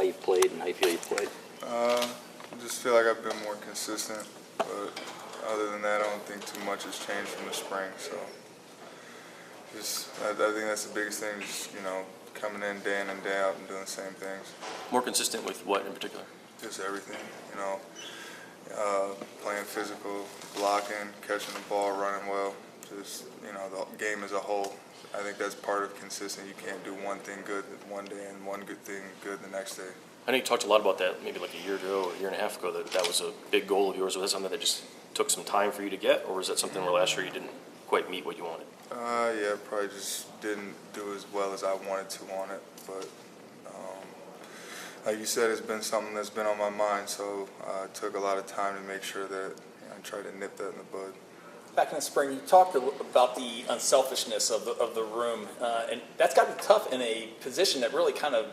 how you played and how you feel you played? I just feel like I've been more consistent, but other than that, I don't think too much has changed from the spring. So, I think that's the biggest thing. Just coming in day and day out and doing the same things. More consistent with what in particular? Just everything. Playing physical, blocking, catching the ball, running well. Just the game as a whole. I think that's part of consistent. You can't do one thing good one day and one good thing good the next day. I know you talked a lot about that maybe like a year ago or a year and a half ago, that was a big goal of yours. Was that something that just took some time for you to get, or was that something where last year you didn't quite meet what you wanted? Yeah, probably just didn't do as well as I wanted to on it. But like you said, it's been something that's been on my mind, so it took a lot of time to make sure that I tried to nip that in the bud. Back in the spring, you talked about the unselfishness of the room, and that's got to be tough in a position that really kind of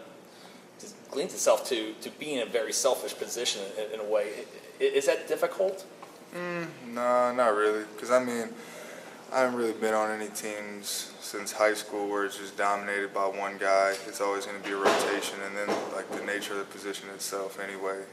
leans itself to being in a very selfish position in a way. Is that difficult? No, not really. Because, I haven't really been on any teams since high school where it's just dominated by one guy. It's always going to be a rotation, and then, like, the nature of the position itself anyway.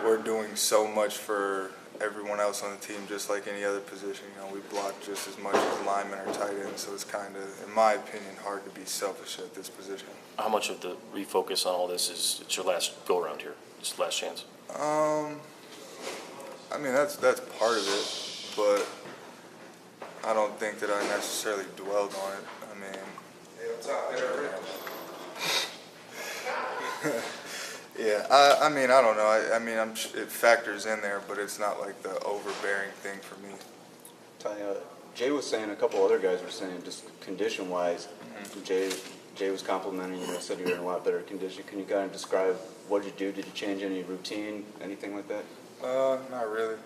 We're doing so much for everyone else on the team, just like any other position. We block just as much as linemen or tight ends, so it's kind of, in my opinion, hard to be selfish at this position. How much of the refocus on all this is it's your last go around here, just last chance? That's part of it, but I don't think that I necessarily dwelled on it. Hey, what's up, Yeah, I don't know. It factors in there, but it's not like the overbearing thing for me. Jay was saying, a couple other guys were saying, just condition-wise, Jay was complimenting you, said you were in a lot better condition. Can you kind of describe what did you do? Did you change any routine, anything like that? Not really. I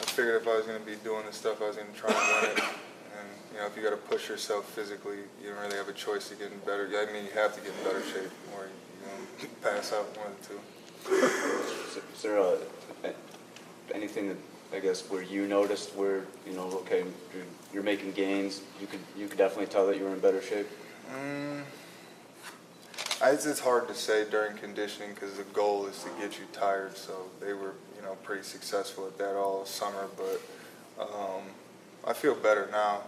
figured if I was going to be doing this stuff, I was going to try and win it. And, if you got to push yourself physically, you don't really have a choice to get in better. You have to get in better shape, or you pass out one of the two. Is there anything that, I guess, where you noticed where, okay, you're making gains, you could definitely tell that you were in better shape? It's hard to say during conditioning because the goal is to get you tired. So they were, pretty successful at that all summer. But I feel better now.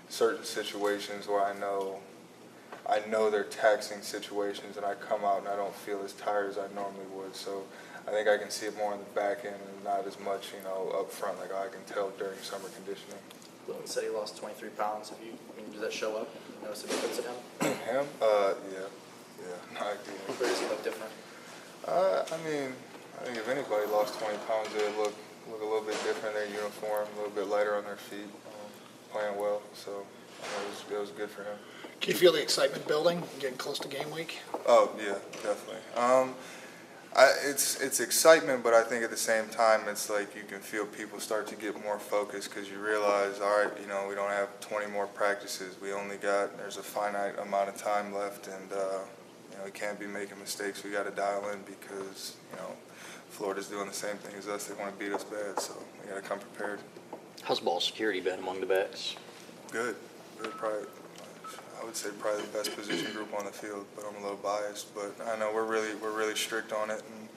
Certain situations where I know they're taxing situations, and I come out and I don't feel as tired as I normally would. So I think I can see it more on the back end and not as much, up front like I can tell during summer conditioning. Logan said he lost 23 pounds. Does that show up? You notice if he puts it down? Him? Yeah. No, I do. Where does he look different? I think if anybody lost 20 pounds, they'd look a little bit different in their uniform, a little bit lighter on their feet, playing well. So it was good for him. Can you feel the excitement building, getting close to game week? Oh, yeah, definitely. It's excitement, but I think at the same time, it's like you can feel people start to get more focused because you realize, all right, we don't have 20 more practices. There's a finite amount of time left, and, we can't be making mistakes. We got to dial in because, Florida's doing the same thing as us. They want to beat us bad, so we got to come prepared. How's ball security been among the backs? Good. I would say probably the best position group on the field, but I'm a little biased. But I know we're really strict on it, and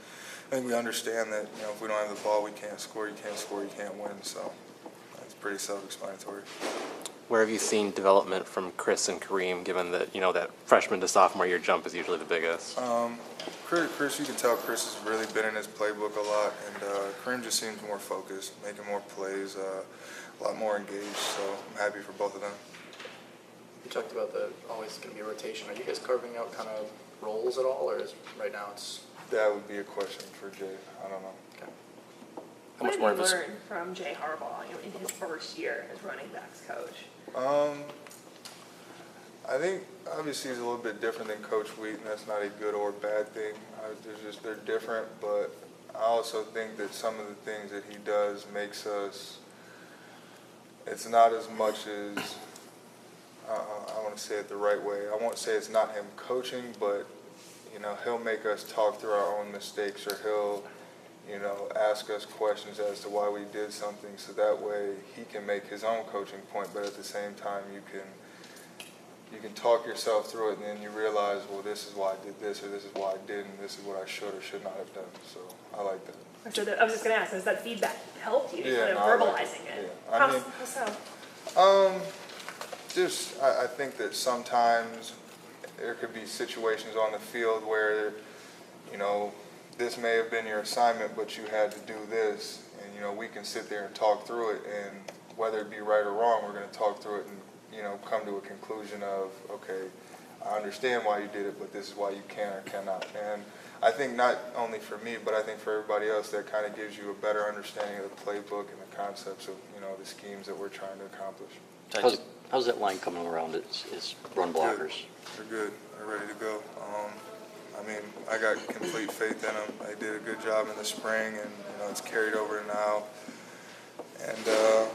I think we understand that if we don't have the ball, we can't score. You can't score. You can't win. So it's pretty self-explanatory. Where have you seen development from Chris and Kareem, given that that freshman to sophomore year jump is usually the biggest? Chris, you can tell Chris has really been in his playbook a lot, and Kareem just seems more focused, making more plays, a lot more engaged. So I'm happy for both of them. You talked about always going to be a rotation. Are you guys carving out kind of roles at all, or is right now it's? That would be a question for Jay. I don't know. Okay. What have you learned from Jay Harbaugh in his first year as running backs coach? I think obviously he's a little bit different than Coach Wheaton. That's not a good or bad thing. They're different, but I also think that some of the things that he does makes us. It's not as much as I want to say it the right way. I won't say it's not him coaching, but he'll make us talk through our own mistakes, or he'll ask us questions as to why we did something, so that way he can make his own coaching point, but at the same time you you can talk yourself through it, and then you realize, well, this is why I did this, or this is why I didn't, this is what I should or should not have done. So I like that. So I was just gonna ask, has that feedback helped you, Yeah, kind of no, I like verbalizing it. it? Yeah. I mean- How so? Just, I think that sometimes there could be situations on the field where, you know, this may have been your assignment, but you had to do this. And, you know, we can sit there and talk through it, and whether it be right or wrong, we're going to talk through it and, you know, come to a conclusion of, okay, I understand why you did it, but this is why you can or cannot. And I think not only for me, but I think for everybody else, that kind of gives you a better understanding of the playbook and the concepts of, you know, the schemes that we're trying to accomplish. How's that line coming around its run blockers? They're good. They're ready to go. I mean, I got complete faith in them. They did a good job in the spring, and you know, it's carried over now. And you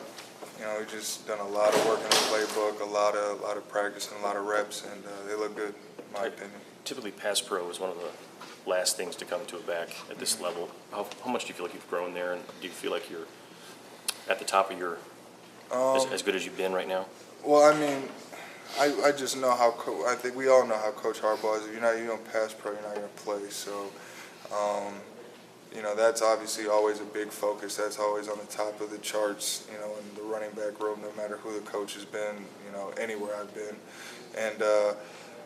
know, we've just done a lot of work in the playbook, a lot of practice, and a lot of reps, and they look good, in my opinion. Typically, pass pro is one of the last things to come to a back at this level. How much do you feel like you've grown there, and do you feel like you're at the top of your as good as you've been right now? Well, I mean, I just know how I think we all know how Coach Harbaugh is. If you don't pass pro, you're not going to play. So, you know, that's obviously always a big focus. That's always on the top of the charts, you know, in the running back room, no matter who the coach has been, you know, anywhere I've been. And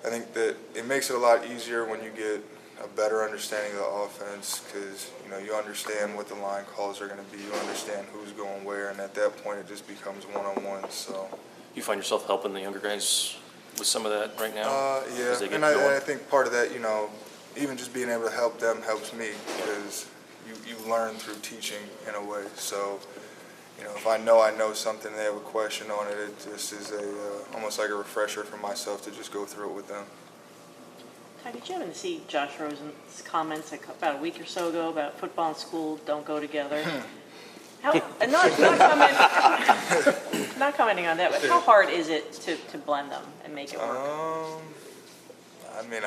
I think that it makes it a lot easier when you get a better understanding of the offense, because, you know, you understand what the line calls are going to be. You understand who's going where, and at that point it just becomes one-on-one. So. You find yourself helping the younger guys with some of that right now? Yeah, as they get and going? I think part of that, you know, even just being able to help them helps me, because you learn through teaching in a way. So, you know, if I know something, they have a question on it, it just is almost like a refresher for myself to just go through it with them. Ty, did you happen to see Josh Rosen's comments about a week or so ago about football and school don't go together? Not commenting on that, but how hard is it to blend them and make it work? I mean,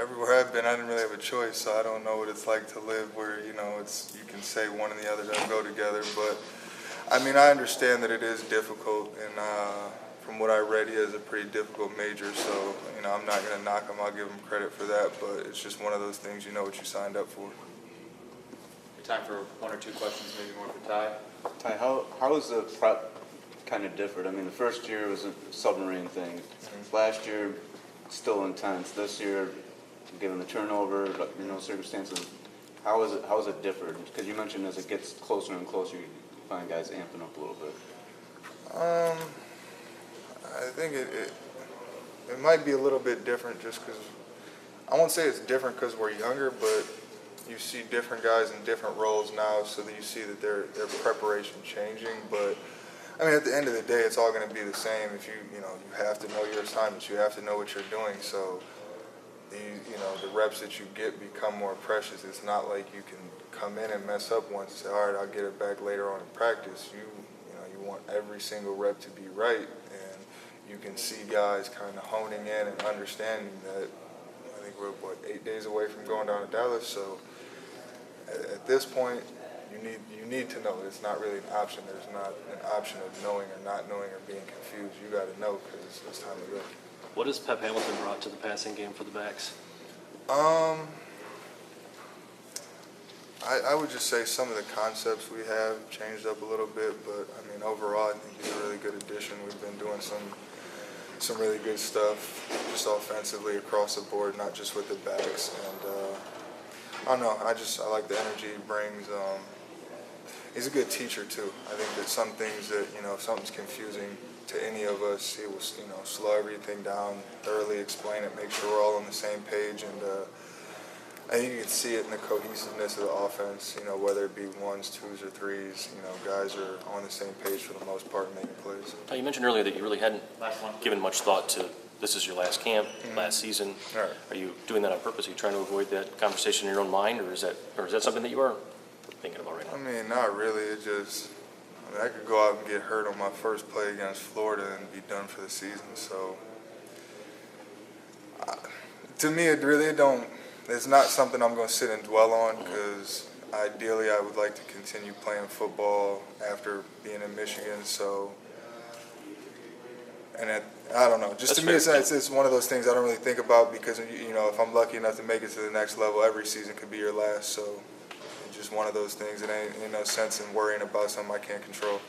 everywhere I've been, I didn't really have a choice, so I don't know what it's like to live where, you know, you can say one and the other don't go together. But, I mean, I understand that it is difficult, and from what I read, he has a pretty difficult major, so, you know, I'm not going to knock him. I'll give him credit for that, but it's just one of those things, you know what you signed up for. Time for one or two questions, maybe more for Ty. Ty, how is the prep kind of different? I mean, the first year was a submarine thing. Last year, still intense. This year, given the turnover, you know, circumstances, how is it different? Because you mentioned as it gets closer and closer, you find guys amping up a little bit. I think it might be a little bit different just because, I won't say it's different because we're younger, but you see different guys in different roles now, so that you see that their preparation changing. But I mean, at the end of the day, it's all going to be the same. If you have to know your assignments, you have to know what you're doing. So the reps that you get become more precious. It's not like you can come in and mess up once and say, all right, I'll get it back later on in practice. You want every single rep to be right, and you can see guys kind of honing in and understanding that. I think we're 8 days away from going down to Dallas, so at this point, you need to know. It's not really an option. There's not an option of knowing or not knowing or being confused. You got to know because it's time to go. What has Pep Hamilton brought to the passing game for the backs? I would just say some of the concepts we have changed up a little bit, but I mean overall, I think he's a really good addition. We've been doing some really good stuff, just offensively across the board, not just with the backs. And I don't know, I like the energy he brings. He's a good teacher too. I think that some things that, if something's confusing to any of us, he will, slow everything down, thoroughly explain it, make sure we're all on the same page. And I think you can see it in the cohesiveness of the offense, whether it be ones, twos, or threes. Guys are on the same page for the most part making plays. Now, you mentioned earlier that you really hadn't given much thought to this is your last camp, last season. Right. Are you doing that on purpose? Are you trying to avoid that conversation in your own mind, or is that something that you are thinking about right now? I mean, not really. I could go out and get hurt on my first play against Florida and be done for the season. So, to me, it's not something I'm going to sit and dwell on, because ideally I would like to continue playing football after being in Michigan. So, and I don't know. Just That's to me, fair. it's one of those things I don't really think about because, you know, if I'm lucky enough to make it to the next level, every season could be your last. So it's just one of those things. It ain't no sense in worrying about something I can't control.